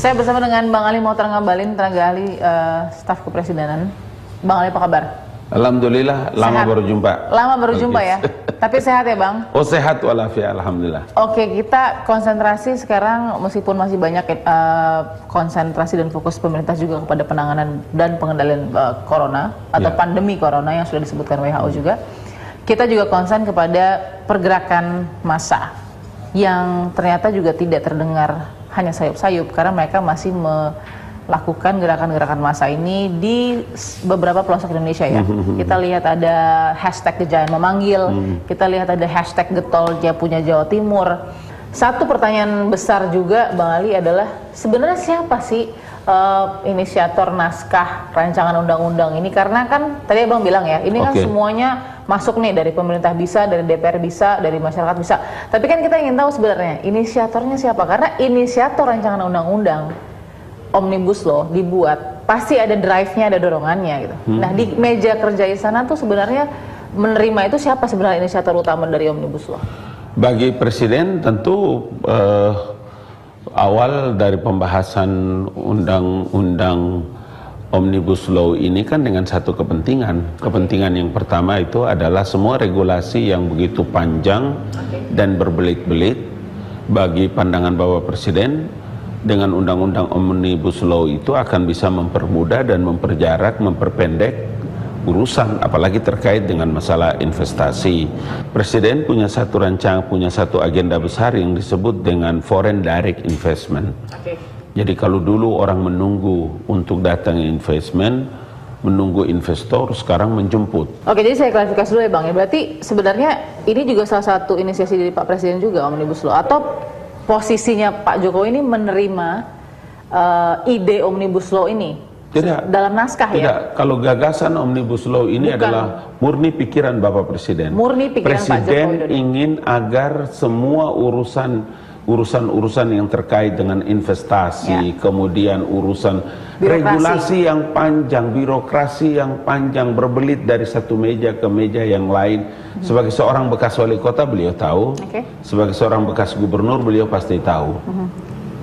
Saya bersama dengan Bang Ali Mokhtar Ngabalin, tenaga ahli staf kepresidenan. Bang Ali, apa kabar? Alhamdulillah, lama baru jumpa. Lama baru jumpa ya, tapi sehat ya Bang? Oh sehat walafiat, Alhamdulillah. Oke, kita konsentrasi sekarang, meskipun masih banyak konsentrasi dan fokus pemerintah juga kepada penanganan dan pengendalian corona atau pandemi corona yang sudah disebutkan WHO juga. Kita juga konsen kepada pergerakan massa yang ternyata juga tidak terdengar hanya sayup-sayup, karena mereka masih melakukan gerakan-gerakan massa ini di beberapa pelosok Indonesia ya. Kita lihat ada hashtag Gejayan Memanggil, kita lihat ada hashtag Getol punya Jawa Timur. Satu pertanyaan besar juga Bang Ali adalah, sebenarnya siapa sih inisiator naskah rancangan undang-undang ini? Karena kan tadi Abang bilang ya, ini kan semuanya masuk nih, dari pemerintah bisa, dari DPR bisa, dari masyarakat bisa. Tapi kan kita ingin tahu sebenarnya inisiatornya siapa, karena inisiator rancangan undang-undang Omnibus Law dibuat pasti ada drive-nya, ada dorongannya gitu. Nah, di meja kerja istana tuh sebenarnya menerima itu siapa sebenarnya inisiator utama dari Omnibus Law? Bagi Presiden tentu awal dari pembahasan undang-undang Omnibus Law ini kan dengan satu kepentingan. Kepentingan yang pertama itu adalah semua regulasi yang begitu panjang dan berbelit-belit, bagi pandangan Bapak Presiden, dengan undang-undang Omnibus Law itu akan bisa mempermudah dan memperjarak, memperpendek urusan, apalagi terkait dengan masalah investasi. Presiden punya satu rancangan, punya satu agenda besar yang disebut dengan Foreign Direct Investment. Jadi kalau dulu orang menunggu untuk datang investment, menunggu investor, sekarang menjemput. Oke, jadi saya klarifikasi dulu ya Bang ya. Berarti sebenarnya ini juga salah satu inisiasi dari Pak Presiden juga, Omnibus Law, atau posisinya Pak Jokowi ini menerima ide Omnibus Law ini? Tidak. Dalam naskah ya? Tidak. Kalau gagasan Omnibus Law ini adalah murni pikiran Bapak Presiden. Murni pikiran Pak Jokowi. Presiden ingin agar semua urusan yang terkait dengan investasi, kemudian urusan regulasi yang panjang, birokrasi yang panjang, berbelit dari satu meja ke meja yang lain. Sebagai seorang bekas wali kota beliau tahu, sebagai seorang bekas gubernur beliau pasti tahu.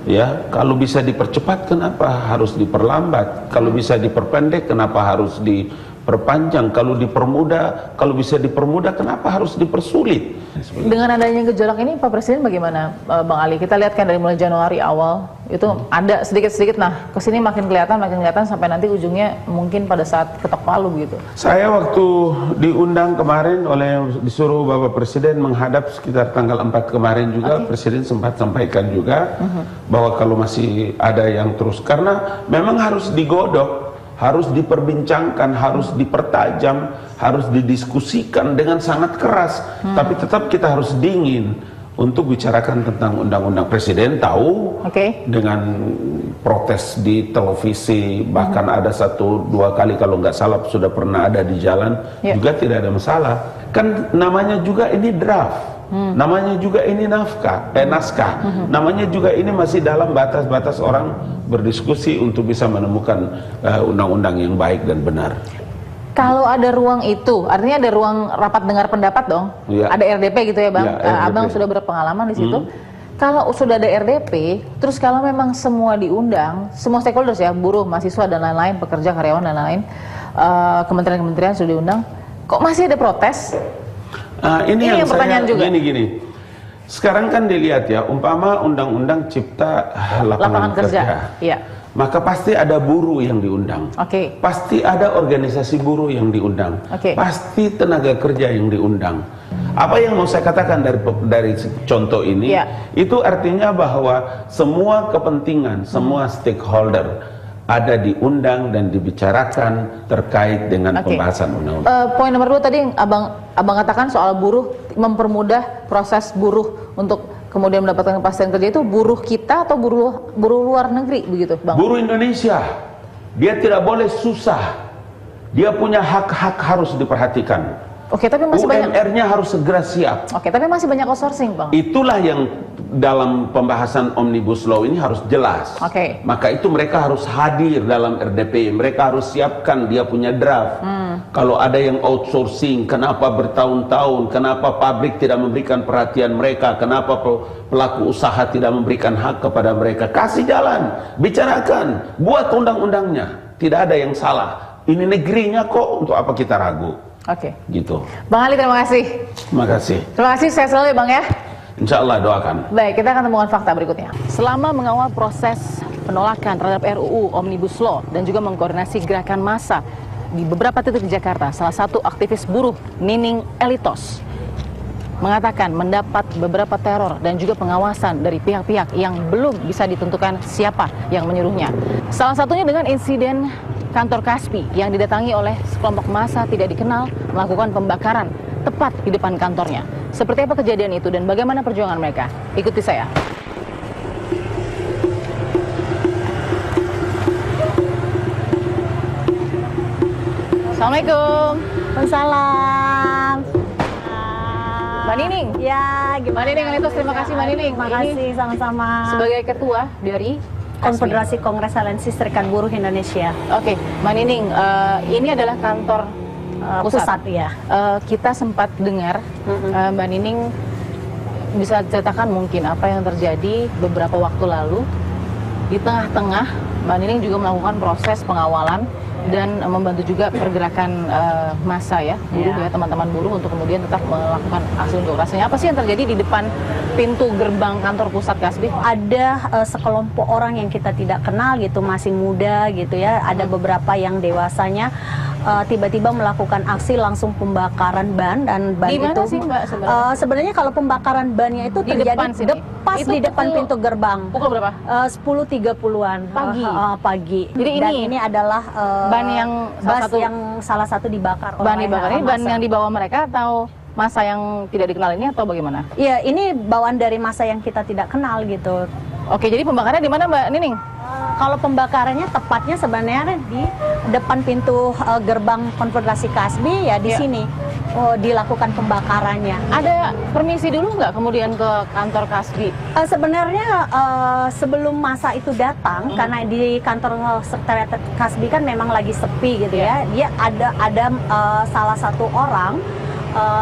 Ya, kalau bisa dipercepat kenapa harus diperlambat? Kalau bisa diperpendek kenapa harus diperpanjang? Kalau bisa dipermudah kenapa harus dipersulit? Dengan adanya gejolak ini Pak Presiden bagaimana Bang Ali? Kita lihat kan dari mulai Januari awal itu ada sedikit-sedikit, nah kesini makin kelihatan sampai nanti ujungnya mungkin pada saat ketok palu gitu. Saya waktu diundang kemarin disuruh Bapak Presiden menghadap sekitar tanggal 4 kemarin juga, Presiden sempat sampaikan juga bahwa kalau masih ada yang terus, karena memang harus digodok, harus diperbincangkan, harus dipertajam, harus didiskusikan dengan sangat keras. Tapi tetap kita harus dingin untuk bicarakan tentang undang-undang. Presiden tahu dengan protes di televisi, bahkan ada 1-2 kali kalau nggak salah sudah pernah ada di jalan, juga tidak ada masalah. Kan namanya juga ini draft, namanya juga ini naskah, namanya juga ini masih dalam batas-batas orang berdiskusi untuk bisa menemukan undang-undang yang baik dan benar. Kalau ada ruang itu, artinya ada ruang rapat dengar pendapat dong. Ada RDP gitu ya Bang. Abang sudah berpengalaman di situ. Kalau sudah ada RDP, terus kalau memang semua diundang, semua stakeholders ya, buruh, mahasiswa dan lain-lain, pekerja, karyawan dan lain-lain, kementerian-kementerian sudah diundang, kok masih ada protes? Ini yang pertanyaan juga. Gini. Sekarang kan dilihat ya, umpama undang-undang cipta lapangan kerja. Maka pasti ada buruh yang diundang, pasti ada organisasi buruh yang diundang, pasti tenaga kerja yang diundang. Apa yang mau saya katakan dari contoh ini, itu artinya bahwa semua kepentingan, semua stakeholder ada diundang dan dibicarakan terkait dengan pembahasan undang-undang. Poin nomor 2 tadi yang abang katakan soal buruh, mempermudah proses buruh untuk kemudian mendapatkan kepastian kerja, itu buruh kita atau buruh luar negeri begitu Bang? Buruh Indonesia, dia tidak boleh susah, dia punya hak-hak harus diperhatikan. Oke, tapi masih banyak. UMR-nya harus segera siap. Oke, tapi masih banyak outsourcing, Bang. Itulah yang dalam pembahasan Omnibus Law ini harus jelas. Oke. Maka itu mereka harus hadir dalam RDP. Mereka harus siapkan dia punya draft. Kalau ada yang outsourcing, kenapa bertahun-tahun, kenapa pabrik tidak memberikan perhatian mereka, kenapa pelaku usaha tidak memberikan hak kepada mereka. Kasih jalan, bicarakan, buat undang-undangnya. Tidak ada yang salah. Ini negerinya kok, untuk apa kita ragu? Oke. Gitu. Bang Ali, terima kasih. Terima kasih. Terima kasih, saya selalu ya Bang ya. Insya Allah doakan. Baik, kita akan temukan fakta berikutnya. Selama mengawal proses penolakan terhadap RUU Omnibus Law dan juga mengkoordinasi gerakan massa di beberapa titik di Jakarta, salah satu aktivis buruh, Nining Elitos, mengatakan mendapat beberapa teror dan juga pengawasan dari pihak-pihak yang belum bisa ditentukan siapa yang menyuruhnya. Salah satunya dengan insiden kantor Kasbi yang didatangi oleh sekelompok massa tidak dikenal melakukan pembakaran tepat di depan kantornya. Seperti apa kejadian itu dan bagaimana perjuangan mereka? Ikuti saya. Assalamualaikum. Waalaikumsalam. Mbak Nining. Ya, gimana? Mbak Nining Elitos, terima kasih Mbak Nining. Terima kasih, sama-sama. Sebagai ketua dari Konfederasi Kongres Aliansi Serikat Buruh Indonesia. Oke, Mbak Nining, ini adalah kantor pusat. Ya. Kita sempat dengar Mbak Nining bisa ceritakan mungkin apa yang terjadi beberapa waktu lalu. Di tengah-tengah Mbak Nining juga melakukan proses pengawalan dan membantu juga pergerakan massa ya, buruh ya, teman-teman buruh untuk kemudian tetap melakukan aksi unjuk rasanya. Apa sih yang terjadi di depan pintu gerbang kantor pusat Kasbi? Ada sekelompok orang yang kita tidak kenal gitu, masih muda gitu ya. Ada beberapa yang dewasanya tiba-tiba melakukan aksi langsung pembakaran ban, dan ban Di mana itu sih, Mbak, sebenarnya? Sebenarnya kalau pembakaran bannya itu Di terjadi depan sini? pas Itu di depan pukul- pintu gerbang. Pukul berapa? 10.30-an Pagi? pagi. Jadi Dan ini ini adalah ban yang salah bus satu- yang salah satu dibakar Ban oleh dibakar ini ban massa. yang dibawa mereka atau masa yang tidak dikenal ini atau bagaimana? Iya, ini bawaan dari masa yang kita tidak kenal gitu. Oke, jadi pembakarannya di mana Mbak Nining? Kalau pembakarannya tepatnya sebenarnya di depan pintu gerbang Konfederasi Kasbi ya, di Ya. sini dilakukan pembakarannya. Ada permisi dulu nggak kemudian ke kantor Kasbi? Sebenarnya sebelum masa itu datang, karena di kantor sekretariat Kasbi kan memang lagi sepi gitu ya, dia ada salah satu orang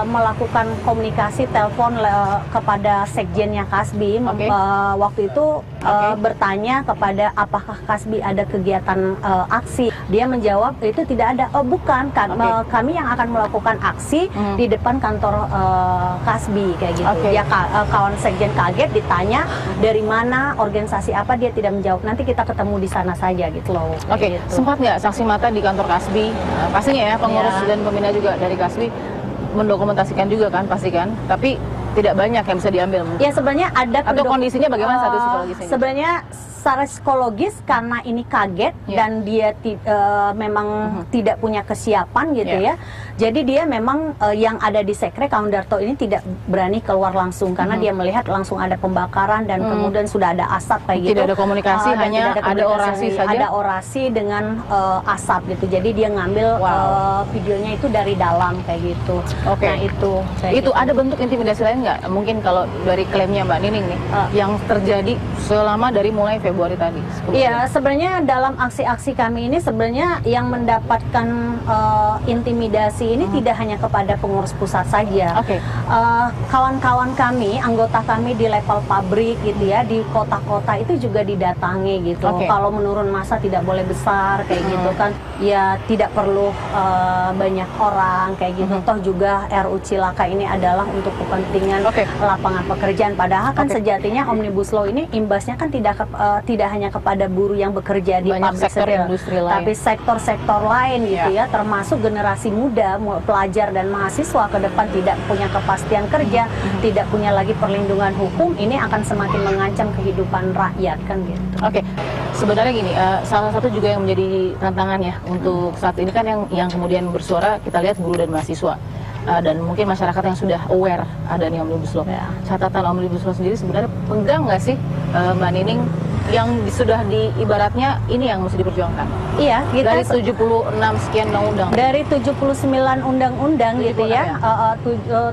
melakukan komunikasi telepon kepada sekjennya Kasbi. Oke. Waktu itu bertanya kepada apakah Kasbi ada kegiatan aksi. Dia menjawab itu tidak ada. Oh bukan, kami yang akan melakukan aksi di depan kantor Kasbi kayak gitu. Oke. Dia kawan sekjen kaget, ditanya dari mana, organisasi apa, dia tidak menjawab. Nanti kita ketemu di sana saja gitu loh. kayak Oke, gitu. sempat nggak saksi mata di kantor Kasbi? Pastinya ya, pengurus Ya. dan pembina juga dari Kasbi mendokumentasikan juga kan, pasti kan? Tapi tidak banyak yang bisa diambil. Ya sebenarnya ada Atau kondisinya bagaimana saat itu psikologisnya? Sebenarnya secara psikologis karena ini kaget dan dia memang tidak punya kesiapan gitu ya. Jadi dia memang yang ada di sekre Kawan Darto ini tidak berani keluar langsung karena dia melihat langsung ada pembakaran dan kemudian sudah ada asap kayak gitu. Tidak ada komunikasi, Dan hanya tidak ada orasi saja? Ada orasi dengan asap gitu. Jadi dia ngambil videonya itu dari dalam kayak gitu. Oke. Nah itu. kayak Itu gitu. ada bentuk intimidasi lain nggak? Mungkin kalau dari klaimnya Mbak Nining nih, yang terjadi selama dari mulai Februari tadi. 10 Iya, sebenarnya dalam aksi-aksi kami ini sebenarnya yang mendapatkan intimidasi ini tidak hanya kepada pengurus pusat saja. Oke. Kawan-kawan kami, anggota kami di level pabrik gitu ya, di kota-kota itu juga didatangi gitu. Oke. Kalau menurun massa tidak boleh besar kayak gitu kan. Ya tidak perlu banyak orang kayak gitu. Toh juga RU Cilaka ini adalah untuk kepentingan lapangan pekerjaan. Padahal kan sejatinya Omnibus Law ini imbasnya kan tidak hanya kepada buruh yang bekerja di Banyak pabrik sektor saja, industri lain. tapi sektor-sektor lain gitu ya, termasuk generasi muda, pelajar dan mahasiswa ke depan tidak punya kepastian kerja, tidak punya lagi perlindungan hukum, ini akan semakin mengancam kehidupan rakyat kan gitu. Oke, sebenarnya gini, salah satu juga yang menjadi tantangan ya untuk saat ini kan yang kemudian bersuara, kita lihat buruh dan mahasiswa. Dan mungkin masyarakat yang sudah aware ada nih Omnibus Law. Catatan Omnibus Law sendiri sebenarnya pegang nggak sih Mbak Nining yang sudah ibaratnya ini yang mesti diperjuangkan. Iya, kita Dari 76 sekian undang-undang. dari 79 undang-undang gitu ya,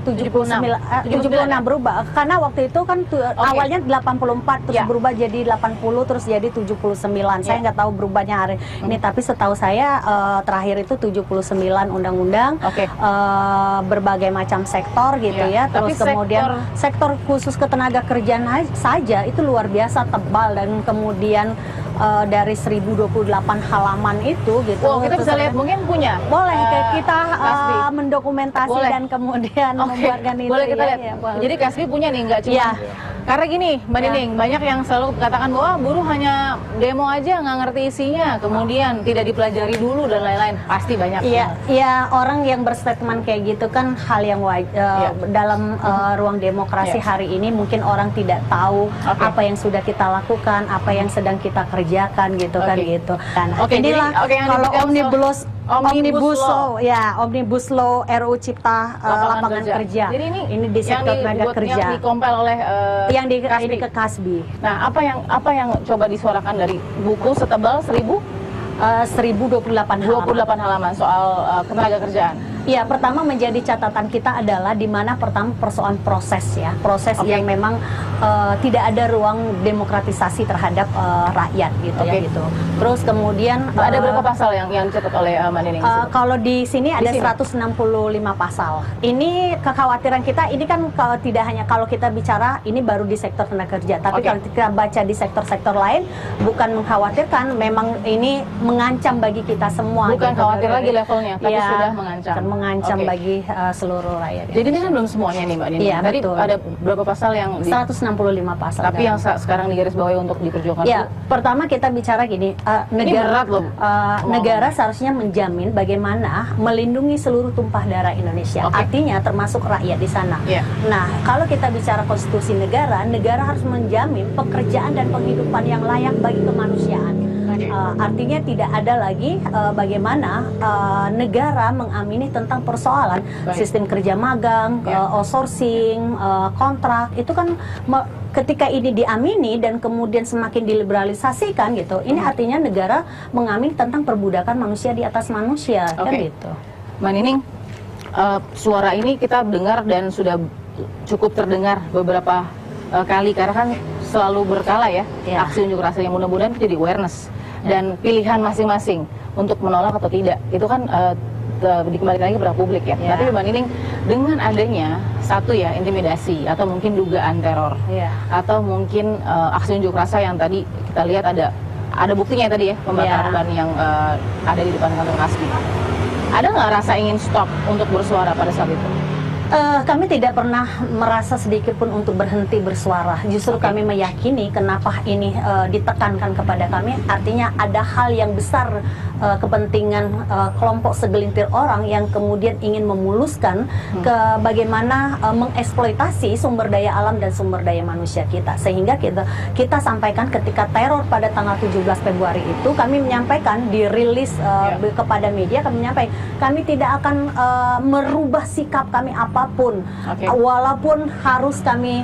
76 berubah. Karena waktu itu kan awalnya 84 terus berubah jadi 80 terus jadi 79. Saya nggak tahu berubahnya hari ini, tapi setahu saya terakhir itu 79 undang-undang, berbagai macam sektor gitu ya. Terus kemudian sektor khusus ketenaga kerjaan saja itu luar biasa tebal, dan kemudian dari 1028 halaman itu gitu. Kita bisa lihat, mungkin punya. Boleh kita mendokumentasi dan kemudian membuatkan itu. Boleh kita lihat. Jadi Kasbi punya nih, nggak cuma. Karena gini, Mbak Nining, banyak yang selalu katakan bahwa buruh hanya demo aja, nggak ngerti isinya, kemudian tidak dipelajari dulu dan lain-lain. Pasti banyak. Iya, orang yang berstatement kayak gitu kan hal yang wajar. Dalam ruang demokrasi hari ini mungkin orang tidak tahu apa yang sudah kita lakukan, apa yang sedang kita kerjakan gitu kan gitu. Inilah kalau Omnibus Law RUU Cipta Lapangan Kerja. Jadi ini di sektor tenaga kerja. Yang dikompil oleh yang di ke Kasbi. Nah, apa yang coba disuarakan dari buku setebal 1028 halaman soal ketenaga kerjaan? Iya, pertama menjadi catatan kita adalah di mana pertama persoalan proses ya, proses yang memang tidak ada ruang demokratisasi terhadap rakyat gitu ya gitu. Terus kemudian ada berapa pasal yang dicatat oleh Mbak Nining? Kalau di sini ada 165 pasal. Ini kekhawatiran kita, ini kan tidak hanya kalau kita bicara ini baru di sektor tenaga kerja, tapi kalau kita baca di sektor-sektor lain bukan mengkhawatirkan, memang ini mengancam bagi kita semua. Bukan gitu, khawatir lagi levelnya, tapi sudah mengancam bagi seluruh rakyat. Jadi ini kan belum semuanya nih Mbak Nining. Iya, tadi betul. ada berapa pasal yang 165 pasal. Tapi yang sekarang digarisbawahi untuk diperjuangkan. Ya, pertama kita bicara gini, negara seharusnya menjamin bagaimana melindungi seluruh tumpah darah Indonesia. Artinya termasuk rakyat di sana. Nah, kalau kita bicara konstitusi negara, negara harus menjamin pekerjaan dan penghidupan yang layak bagi kemanusiaan. Artinya tidak ada lagi bagaimana negara mengamini tentang persoalan sistem kerja magang, outsourcing, kontrak. Itu kan ketika ini diamini dan kemudian semakin diliberalisasikan gitu, ini artinya negara mengamini tentang perbudakan manusia di atas manusia, kan gitu. Mbak Nining, suara ini kita dengar dan sudah cukup terdengar beberapa kali, karena kan selalu berkala ya aksi unjuk rasa, yang mudah-mudahan jadi awareness dan pilihan masing-masing untuk menolak atau tidak. Itu kan dikembalikan lagi kepada publik ya. Tapi Mbak Nining, dengan adanya intimidasi atau mungkin dugaan teror atau mungkin aksi unjuk rasa yang tadi kita lihat ada buktinya tadi ya, pembakaran ban yang ada di depan kantor Kasbi. Ada nggak rasa ingin stop untuk bersuara pada saat itu? Kami tidak pernah merasa sedikit pun untuk berhenti bersuara. Justru kami meyakini kenapa ini ditekankan kepada kami. Artinya ada hal yang besar, kepentingan kelompok segelintir orang yang kemudian ingin memuluskan ke bagaimana mengeksploitasi sumber daya alam dan sumber daya manusia kita. Sehingga kita sampaikan ketika teror pada tanggal 17 Februari itu, kami menyampaikan di rilis kepada media, kami menyampaikan kami tidak akan merubah sikap kami apapun, walaupun harus kami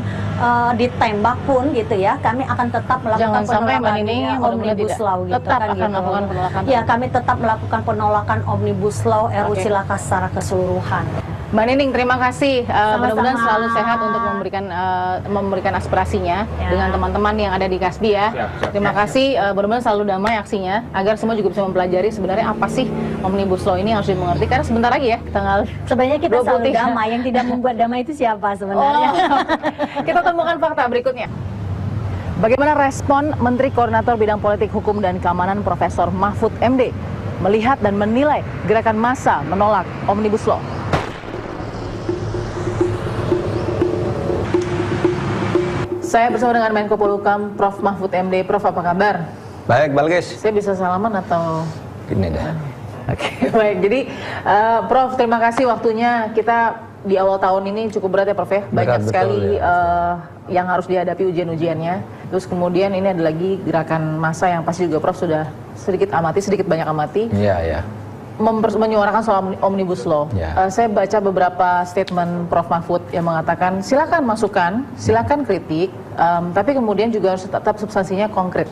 ditembak pun gitu ya, kami akan tetap melakukan penolakan Omnibus Law gitu tetap kan akan gitu. melakukan penolakan. Ya, kami tetap melakukan penolakan Omnibus Law RUU Cilaka secara keseluruhan. Mbak Nining, terima kasih. Mudah-mudahan selalu sehat untuk memberikan aspirasinya dengan teman-teman yang ada di Kasbi ya. Terima kasih. Mudah-mudahan selalu damai aksinya, agar semua juga bisa mempelajari sebenarnya apa sih Omnibus Law ini, harus dimengerti. Karena sebentar lagi ya, tanggal sebenarnya kita selalu damai. Yang tidak membuat damai itu siapa sebenarnya? Kita temukan fakta berikutnya. Bagaimana respon Menteri Koordinator Bidang Politik, Hukum, dan Keamanan Profesor Mahfud MD melihat dan menilai gerakan massa menolak Omnibus Law? Saya bersama dengan Menko Polhukam, Prof. Mahfud MD. Prof, apa kabar? Baik, Balkis. Saya bisa salaman atau? Ini dah. Oke, baik. Jadi, Prof, terima kasih waktunya. Kita di awal tahun ini cukup berat ya, Prof ya. Banyak sekali yang harus dihadapi ujian-ujiannya. Terus kemudian ini ada lagi gerakan massa yang pasti juga Prof sudah sedikit banyak amati. Iya, ya. menyuarakan soal Omnibus Law. Saya baca beberapa statement Prof. Mahfud yang mengatakan silakan masukan, silakan kritik, tapi kemudian juga harus tetap substansinya konkret.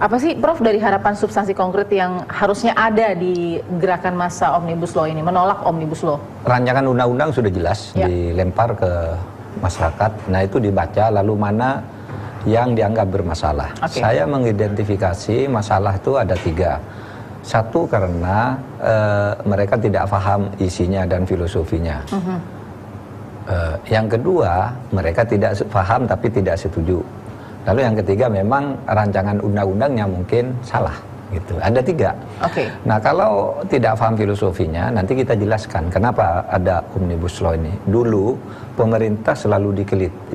Apa sih Prof dari harapan substansi konkret yang harusnya ada di gerakan massa Omnibus Law ini, menolak Omnibus Law? Rancangan undang-undang sudah jelas dilempar ke masyarakat. Nah itu dibaca, lalu mana yang dianggap bermasalah. Saya mengidentifikasi masalah itu ada 3. Satu, karena mereka tidak paham isinya dan filosofinya. Yang kedua, mereka tidak paham tapi tidak setuju. Lalu yang ketiga, memang rancangan undang-undangnya mungkin salah. Gitu. Ada 3. Nah kalau tidak paham filosofinya, nanti kita jelaskan kenapa ada Omnibus Law ini. Dulu pemerintah selalu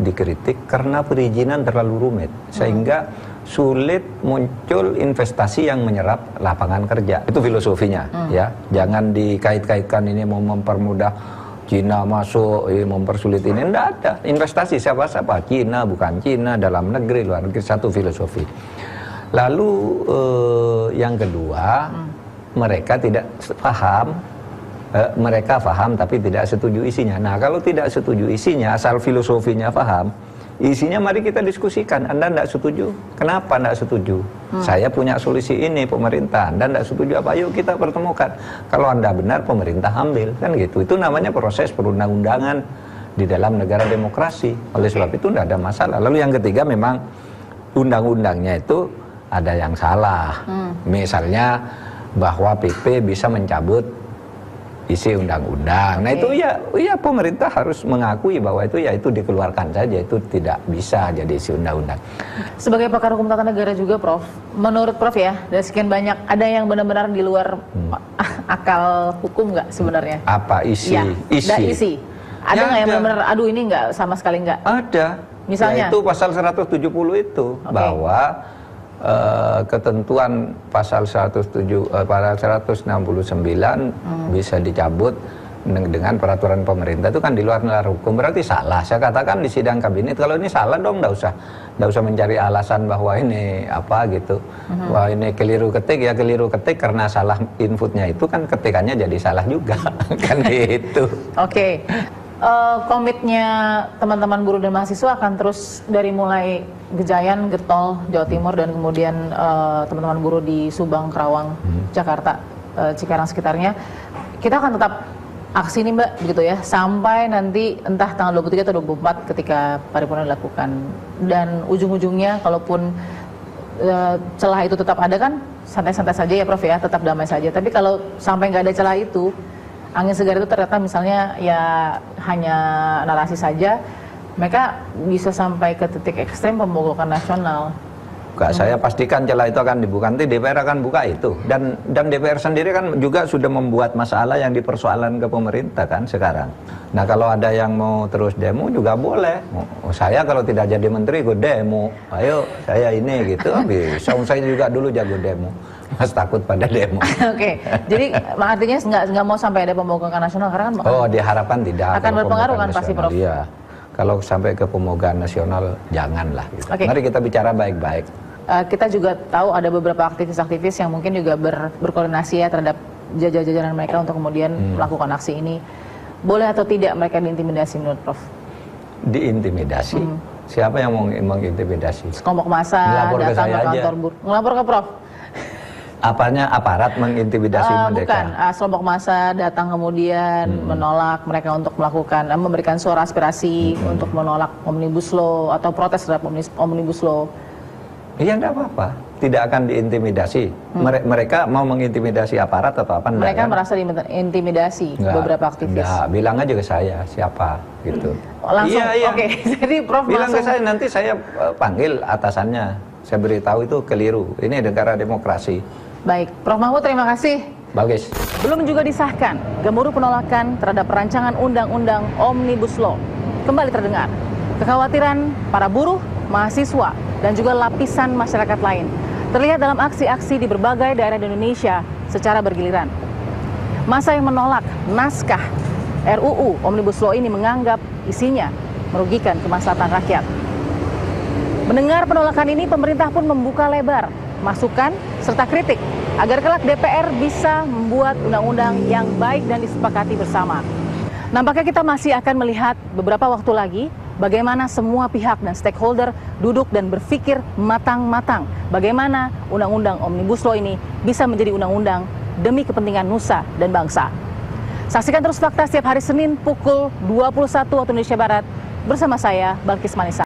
dikritik karena perizinan terlalu rumit, sehingga sulit muncul investasi yang menyerap lapangan kerja. Itu filosofinya, ya. Jangan dikait-kaitkan ini mau mempermudah Cina masuk, mempersulit ini. Tidak ada investasi siapa-siapa, Cina bukan Cina, dalam negeri, luar negeri, satu filosofi. Lalu yang kedua, mereka tidak paham, mereka paham tapi tidak setuju isinya. Nah kalau tidak setuju isinya, asal filosofinya paham, isinya mari kita diskusikan. Anda tidak setuju, kenapa tidak setuju? Saya punya solusi ini, pemerintah. Anda tidak setuju apa? Yuk kita pertemukan. Kalau Anda benar, pemerintah ambil, kan gitu. Itu namanya proses perundang-undangan di dalam negara demokrasi. Oleh sebab itu tidak ada masalah. Lalu yang ketiga, memang undang-undangnya itu ada yang salah. Misalnya bahwa PP bisa mencabut isi undang-undang. Nah itu ya pemerintah harus mengakui bahwa itu dikeluarkan saja, itu tidak bisa jadi isi undang-undang. Sebagai pakar hukum tata negara juga Prof, menurut Prof ya, dari sekian banyak, ada yang benar-benar di luar akal hukum nggak sebenarnya? Apa isi? Isi. Ada nggak yang benar-benar, aduh ini nggak, sama sekali nggak? Ada. Misalnya? Itu pasal 170 itu, bahwa ketentuan pasal 169 bisa dicabut dengan peraturan pemerintah, itu kan di luar nalar hukum, berarti salah. Saya katakan di sidang kabinet, kalau ini salah dong, nggak usah mencari alasan bahwa ini apa gitu, wah ini keliru ketik karena salah inputnya, itu kan ketikannya jadi salah juga. Kan gitu. Komitnya teman-teman buruh dan mahasiswa akan terus dari mulai Gejayan, Getol, Jawa Timur, dan kemudian teman-teman buruh di Subang, Kerawang, Jakarta, Cikarang sekitarnya. Kita akan tetap aksi ini Mbak, begitu ya, sampai nanti entah tanggal 23 atau 24 ketika paripurna dilakukan. Dan ujung-ujungnya kalaupun celah itu tetap ada, kan santai-santai saja ya Prof ya, tetap damai saja. Tapi kalau sampai nggak ada celah itu, angin segar itu ternyata misalnya ya hanya narasi saja, mereka bisa sampai ke titik ekstrem pemogokan nasional. Saya pastikan celah itu akan dibuka, nanti DPR akan buka itu, dan DPR sendiri kan juga sudah membuat masalah yang dipersoalan ke pemerintah kan sekarang. Nah kalau ada yang mau terus demo juga boleh. Saya kalau tidak jadi menteri ikut demo, ayo saya ini gitu. Saya juga dulu jago demo. Mas takut pada demo. Jadi artinya nggak mau sampai ada pemogokan nasional karena kan? Diharapkan tidak. Akan berpengaruh kan pasti Prof? Iya. Kalau sampai ke pemogokan nasional janganlah. Gitu. Mari kita bicara baik-baik. Kita juga tahu ada beberapa aktivis-aktivis yang mungkin juga berkoordinasi ya terhadap jajaran mereka untuk kemudian melakukan aksi ini. Boleh atau tidak mereka diintimidasi menurut Prof? Diintimidasi? Siapa yang mau mengintimidasi? Kelompok massa datang ke kantor buruh. Ngelapor ke Prof? Apanya aparat mengintimidasi mereka? Bukan, kelompok massa datang kemudian menolak mereka untuk melakukan, memberikan suara aspirasi untuk menolak Omnibus Law atau protes terhadap Omnibus Law. Iya, enggak apa-apa, tidak akan diintimidasi. Mereka mau mengintimidasi aparat atau apa? Mereka merasa diintimidasi beberapa aktivis. Enggak, bilang aja ke saya siapa gitu. Langsung, iya. Jadi Prof bilang langsung ke saya, nanti saya panggil atasannya. Saya beritahu itu keliru. Ini negara demokrasi. Baik, Prof Mahfud terima kasih. Bagus. Belum juga disahkan, gemuruh penolakan terhadap rancangan undang-undang Omnibus Law kembali terdengar. Kekhawatiran para buruh, mahasiswa, dan juga lapisan masyarakat lain terlihat dalam aksi-aksi di berbagai daerah di Indonesia secara bergiliran. Massa yang menolak naskah RUU Omnibus Law ini menganggap isinya merugikan kemaslahatan rakyat. Mendengar penolakan ini, pemerintah pun membuka lebar masukan, serta kritik agar kelak DPR bisa membuat undang-undang yang baik dan disepakati bersama. Nampaknya kita masih akan melihat beberapa waktu lagi bagaimana semua pihak dan stakeholder duduk dan berpikir matang-matang bagaimana undang-undang Omnibus Law ini bisa menjadi undang-undang demi kepentingan nusa dan bangsa. Saksikan terus Fakta setiap hari Senin pukul 21 waktu Indonesia Barat bersama saya, Balkis Manisa.